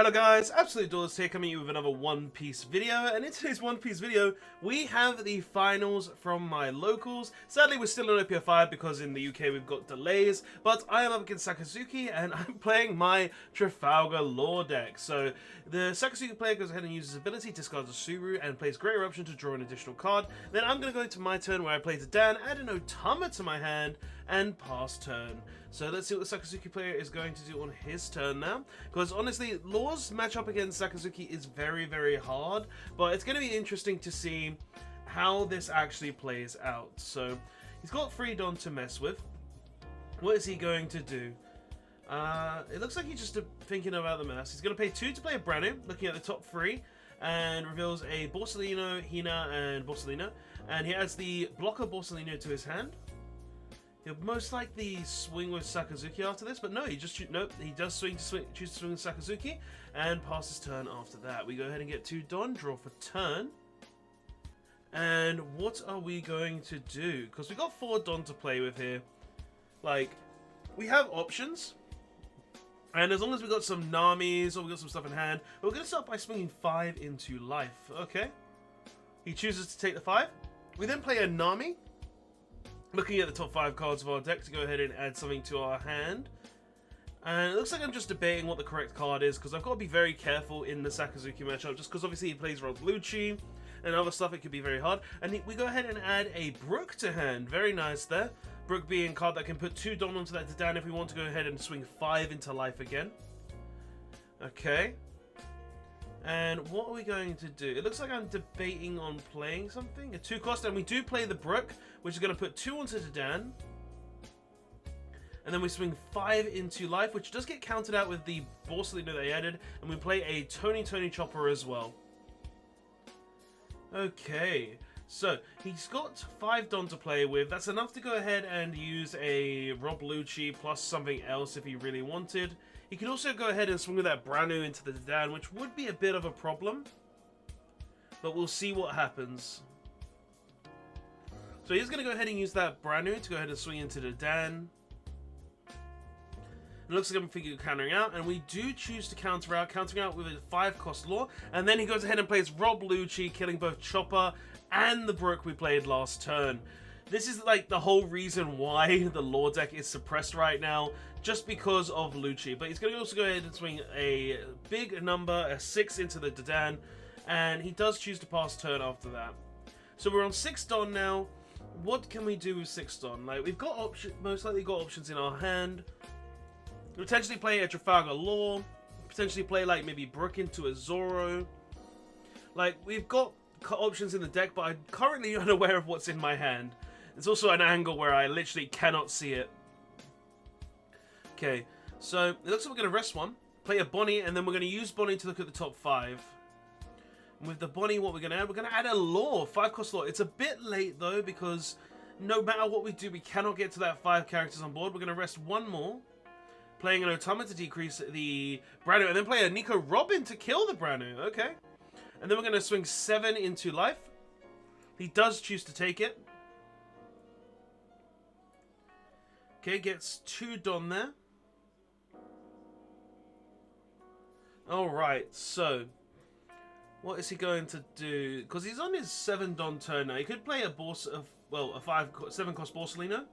Hello guys, Absolute Duelist here coming at you with another One Piece video, and in today's One Piece video we have the finals from my locals. Sadly we're still on OP05 because in the UK we've got delays, but I am up against Sakazuki and I'm playing my Trafalgar lore deck. So the Sakazuki player goes ahead and uses his ability, discards a Suru and plays Great Eruption to draw an additional card. Then I'm going to go into my turn where I play to Dan, add an Otama to my hand and pass turn. So let's see what the Sakazuki player is going to do on his turn now, because honestly Lore's matchup against Sakazuki is very, very hard, but it's going to be interesting to see how this actually plays out. So he's got 3 Don to mess with. What is he going to do? It looks like he's just thinking about the mess. He's going to pay 2 to play a Branu, looking at the top 3, and reveals a Borsalino, Hina, and Borsalino, and he adds the blocker Borsalino to his hand. He'll most likely swing with Sakazuki after this, but no, he just he does choose to swing with Sakazuki and pass his turn after that. We go ahead and get 2 Don, draw for turn. And what are we going to do? Because we've got 4 Don to play with here. Like, we have options. And as long as we've got some Namis or we've got some stuff in hand, we're going to start by swinging 5 into life. Okay. He chooses to take the 5. We then play a Nami. Looking at the top 5 cards of our deck to go ahead and add something to our hand. And it looks like I'm just debating what the correct card is, because I've got to be very careful in the Sakazuki matchup, just because obviously he plays SakaLucci and other stuff, it could be very hard. And we go ahead and add a Brook to hand. Very nice there. Brook being a card that can put 2 Don onto that to Dan if we want to go ahead and swing 5 into life again. Okay. And what are we going to do? It looks like I'm debating on playing something. A 2 cost, and we do play the Brook, which is going to put 2 onto the Dan. And then we swing 5 into life, which does get counted out with the Borsalino that they added. And we play a Tony Chopper as well. Okay, so he's got 5 Don to play with. That's enough to go ahead and use a SakaLucci plus something else if he really wanted. He could also go ahead and swing with that Branu into the Dan, which would be a bit of a problem. But we'll see what happens. So he's going to go ahead and use that Branu to go ahead and swing into the Dan. It looks like I'm thinking of countering out, and we do choose to countering out with a 5 cost lore. And then he goes ahead and plays SakaLucci, killing both Chopper and the Brook we played last turn. This is like the whole reason why the lore deck is suppressed right now, just because of Lucci. But he's going to also go ahead and swing a big number, a 6 into the Dan, and he does choose to pass turn after that. So we're on 6 Don now. What can we do with 6 Don? Like, we've got most likely got options in our hand. Potentially play a Trafalgar lore, potentially play like maybe Brook into a Zoro. Like, we've got options in the deck, but I'm currently unaware of what's in my hand. There's also an angle where I literally cannot see it. Okay, so it looks like we're going to rest 1, play a Bonnie, and then we're going to use Bonnie to look at the top 5. And with the Bonnie, what we're going to add a lore, 5 cost lore. It's a bit late though, because no matter what we do, we cannot get to that 5 characters on board. We're going to rest 1 more, playing an Otama to decrease the Branu, and then play a Nico Robin to kill the Branu. Okay, and then we're going to swing 7 into life. He does choose to take it. Okay, gets 2 Don there. Alright, so what is he going to do? Because he's on his 7 Don turn now. He could play a 7 cost Borsalino.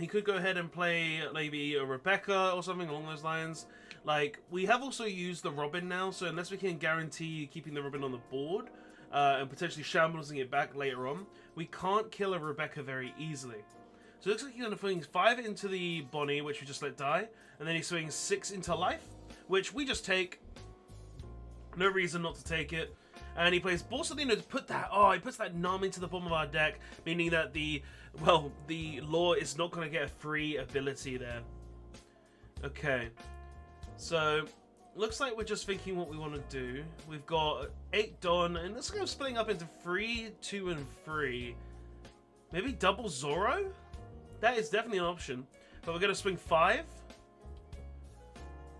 He could go ahead and play maybe a Rebecca or something along those lines. Like, we have also used the Robin now, so unless we can guarantee keeping the Robin on the board and potentially shambling it back later on, we can't kill a Rebecca very easily. So it looks like he's going to swing 5 into the Bonnie, which we just let die. And then he swings 6 into life, which we just take. No reason not to take it. And he plays Borsalino to put that... Oh, he puts that Nami into the bottom of our deck, meaning that the lore is not going to get a free ability there. Okay. So, looks like we're just thinking what we want to do. We've got 8 Don, and let's go splitting up into 3, 2, and 3. Maybe double Zoro? That is definitely an option. But we're going to swing 5.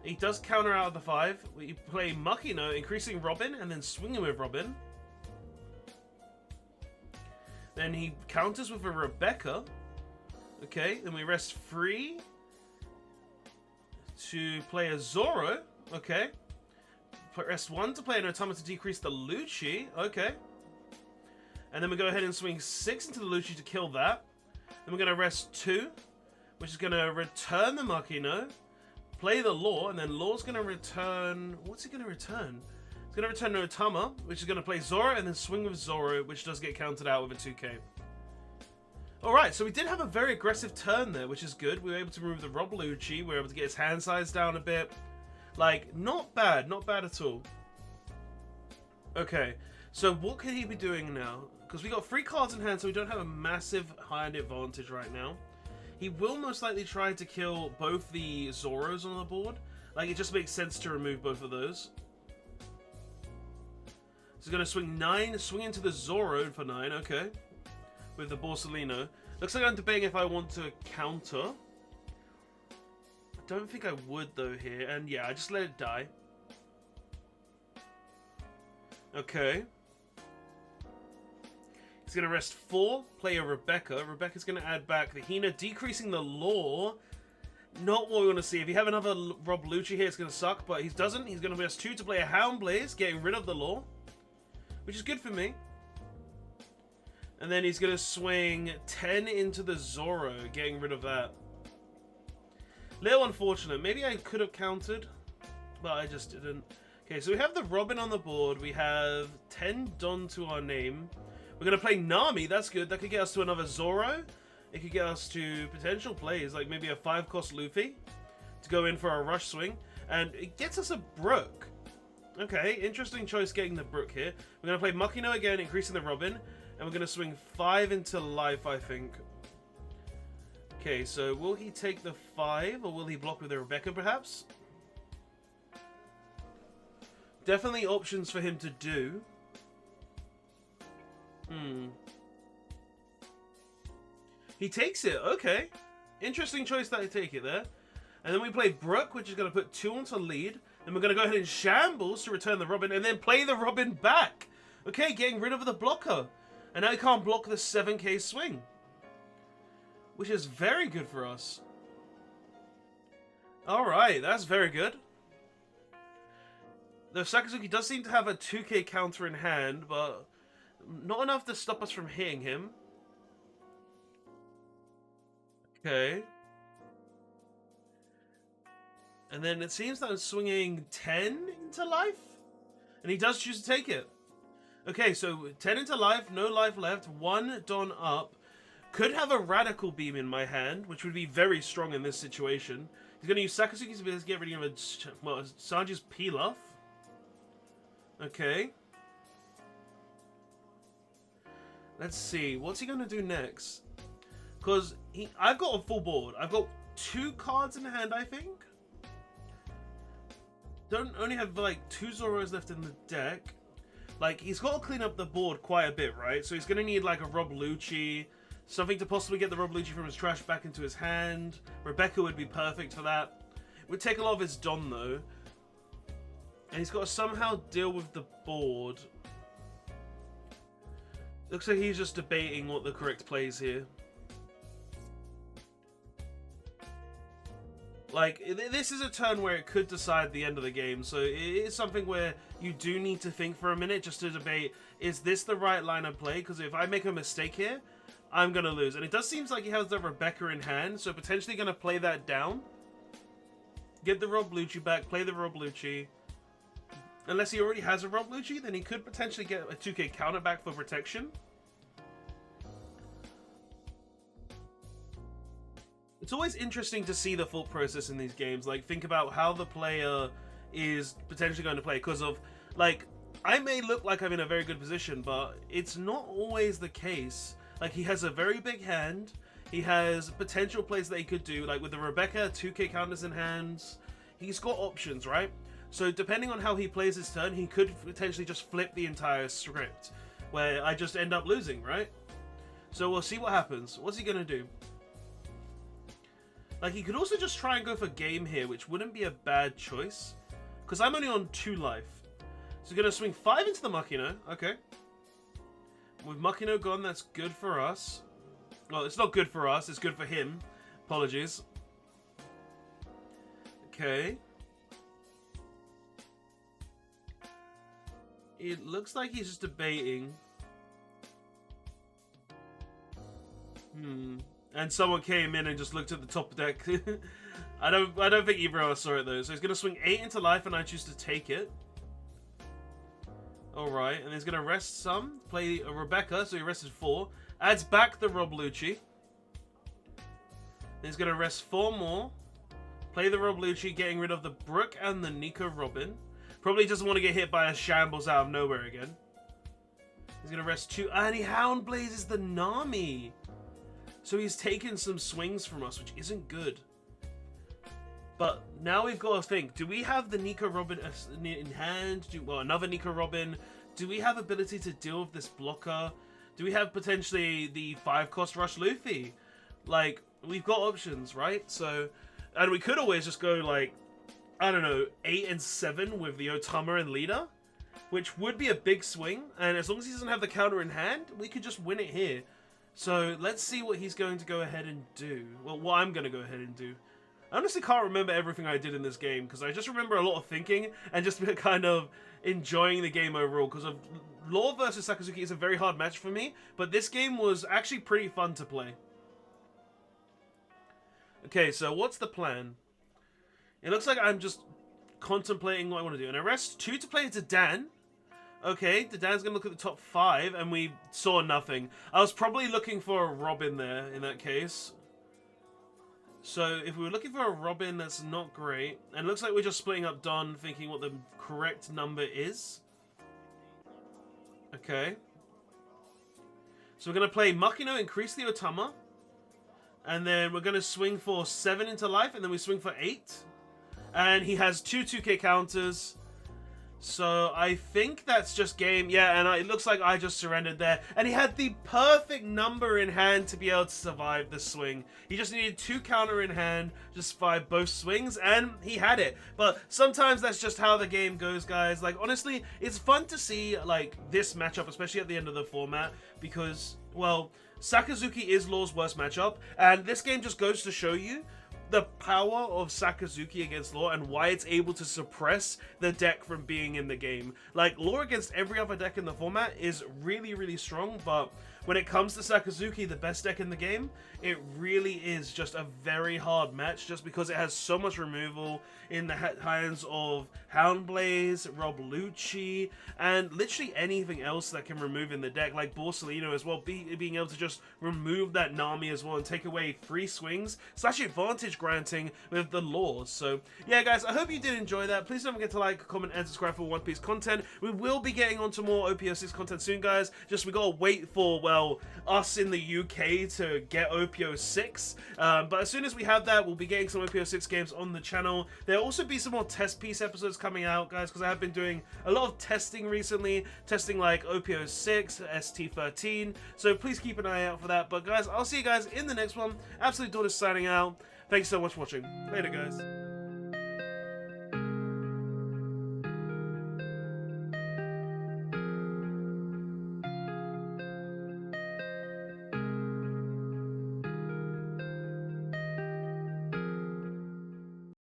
He does counter out of the 5. We play Makino, increasing Robin, and then swinging with Robin. Then he counters with a Rebecca. Okay, then we rest 3 to play a Zoro. Okay. Rest 1 to play an Otama to decrease the Lucci. Okay. And then we go ahead and swing 6 into the Lucci to kill that. Then we're going to rest 2, which is going to return the Makino, play the Law, and then Law's going to return... What's he going to return? It's going to return an Otama, which is going to play Zoro, and then swing with Zoro, which does get counted out with a 2k. Alright, so we did have a very aggressive turn there, which is good. We were able to remove the Rob Lucci, we were able to get his hand size down a bit. Like, not bad at all. Okay, so what could he be doing now? Because we got 3 cards in hand, so we don't have a massive hand advantage right now. He will most likely try to kill both the Zoros on the board. Like, it just makes sense to remove both of those. So he's going to swing 9, swing into the Zoro for 9, okay. With the Borsalino. Looks like I'm debating if I want to counter. I don't think I would, though, here. And yeah, I just let it die. Okay. He's going to rest 4, play a Rebecca. Rebecca's going to add back the Hina, decreasing the Law. Not what we want to see. If you have another Rob Lucci here, it's going to suck, but he doesn't. He's going to rest 2 to play a Hound Blaze, getting rid of the Law, which is good for me. And then he's going to swing 10 into the Zoro, getting rid of that. Little unfortunate. Maybe I could have countered, but I just didn't. Okay, so we have the Robin on the board. We have 10 Don to our name. We're going to play Nami. That's good. That could get us to another Zoro. It could get us to potential plays, like maybe a 5-cost Luffy to go in for a rush swing. And it gets us a Brook. Okay, interesting choice getting the Brook here. We're going to play Makino again, increasing the Robin. And we're going to swing 5 into life, I think. Okay, so will he take the 5, or will he block with a Rebecca, perhaps? Definitely options for him to do. He takes it, okay. Interesting choice that I take it there. And then we play Brook, which is going to put 2 onto lead. Then we're going to go ahead and Shambles to return the Robin, and then play the Robin back. Okay, getting rid of the blocker. And now he can't block the 7k swing. Which is very good for us. Alright, that's very good. The Sakazuki does seem to have a 2k counter in hand, but not enough to stop us from hitting him. Okay. And then it seems that I'm swinging 10 into life. And he does choose to take it. Okay, so 10 into life, no life left, 1 Don up. Could have a Radical Beam in my hand, which would be very strong in this situation. He's going to use Sakazuki's ability to get rid of a, well, Sanji's Pilaf. Okay. Let's see, what's he going to do next? Because I've got a full board. I've got 2 cards in hand, I think. Don't only have like 2 Zoros left in the deck. Like, he's got to clean up the board quite a bit, right? So he's going to need like a Rob Lucci, something to possibly get the Rob Lucci from his trash back into his hand. Rebecca would be perfect for that. It would take a lot of his Don, though. And he's got to somehow deal with the board. Looks like he's just debating what the correct play is here. Like, this is a turn where it could decide the end of the game, so it is something where you do need to think for a minute just to debate, is this the right line of play? Because if I make a mistake here, I'm going to lose. And it does seem like he has the Rebecca in hand, so potentially going to play that down. Get the Rob Lucci back, play the Rob Lucci. Unless he already has a Rob Lucci, then he could potentially get a 2k counter back for protection. It's always interesting to see the thought process in these games. Like, think about how the player is potentially going to play. Because of, like, I may look like I'm in a very good position, but it's not always the case. Like, he has a very big hand. He has potential plays that he could do. Like, with the Rebecca, 2k counters in hands. He's got options, right? So, depending on how he plays his turn, he could potentially just flip the entire script. Where I just end up losing, right? So, we'll see what happens. What's he going to do? Like, he could also just try and go for game here, which wouldn't be a bad choice. Because I'm only on 2 life. So, going to swing 5 into the Makino. Okay. With Makino gone, that's good for us. Well, it's not good for us. It's good for him. Apologies. Okay. It looks like he's just debating. And someone came in and just looked at the top deck. I don't think either of us saw it though. So he's gonna swing 8 into life, and I choose to take it. All right, and he's gonna rest some. Play a Rebecca, so he rested 4. Adds back the Rob Lucci. He's gonna rest 4 more. Play the Rob Lucci, getting rid of the Brook and the Nico Robin. Probably doesn't want to get hit by a shambles out of nowhere again. He's gonna rest 2, and he Hound Blazes the Nami. So he's taken some swings from us, which isn't good. But now we've got to think, do we have the Nico Robin in hand? Well, another Nico Robin. Do we have ability to deal with this blocker? Do we have potentially the 5-cost Rush Luffy? Like, we've got options, right? So, and we could always just go like, I don't know, 8 and 7 with the Otama and Leader, which would be a big swing. And as long as he doesn't have the counter in hand, we could just win it here. So let's see what he's going to go ahead and do. Well, what I'm going to go ahead and do. I honestly can't remember everything I did in this game, because I just remember a lot of thinking and just kind of enjoying the game overall. Because Law versus Sakazuki is a very hard match for me, but this game was actually pretty fun to play. Okay, so what's the plan? It looks like I'm just contemplating what I want to do. And I rest 2 to play into Dan. Okay, the Dan's going to look at the top 5, and we saw nothing. I was probably looking for a Robin there, in that case. So, if we were looking for a Robin, that's not great. And it looks like we're just splitting up Don, thinking what the correct number is. Okay. So, we're going to play Makino, increase the Otama. And then we're going to swing for 7 into life, and then we swing for 8. And he has 2 2k counters. So I think that's just game. Yeah, and it looks like I just surrendered there. And he had the perfect number in hand to be able to survive the swing. He just needed 2 counter in hand, just survive both swings, and he had it. But sometimes that's just how the game goes, guys. Like, honestly, it's fun to see, like, this matchup, especially at the end of the format, because, well, Sakazuki is Law's worst matchup, and this game just goes to show you the power of Sakazuki against Law and why it's able to suppress the deck from being in the game. Like, Law against every other deck in the format is really, really strong, but when it comes to Sakazuki, the best deck in the game, it really is just a very hard match just because it has so much removal in the hands of Houndblaze, Rob Lucci, and literally anything else that can remove in the deck, like Borsalino as well, being able to just remove that Nami as well and take away free swings / advantage granting with the Laws. So yeah, guys, I hope you did enjoy that. Please don't forget to like, comment, and subscribe for One Piece content. We will be getting onto more OP06 content soon, guys. Just we gotta wait for, well, us in the UK to get OP06. But as soon as we have that, we'll be getting some OP06 games on the channel. There'll also be some more test piece episodes coming out, guys, because I have been doing a lot of testing recently, testing like OP06, ST13, so please keep an eye out for that. But guys, I'll see you guys in the next one. Absolute Dawn is signing out. Thanks so much for watching. Later, guys.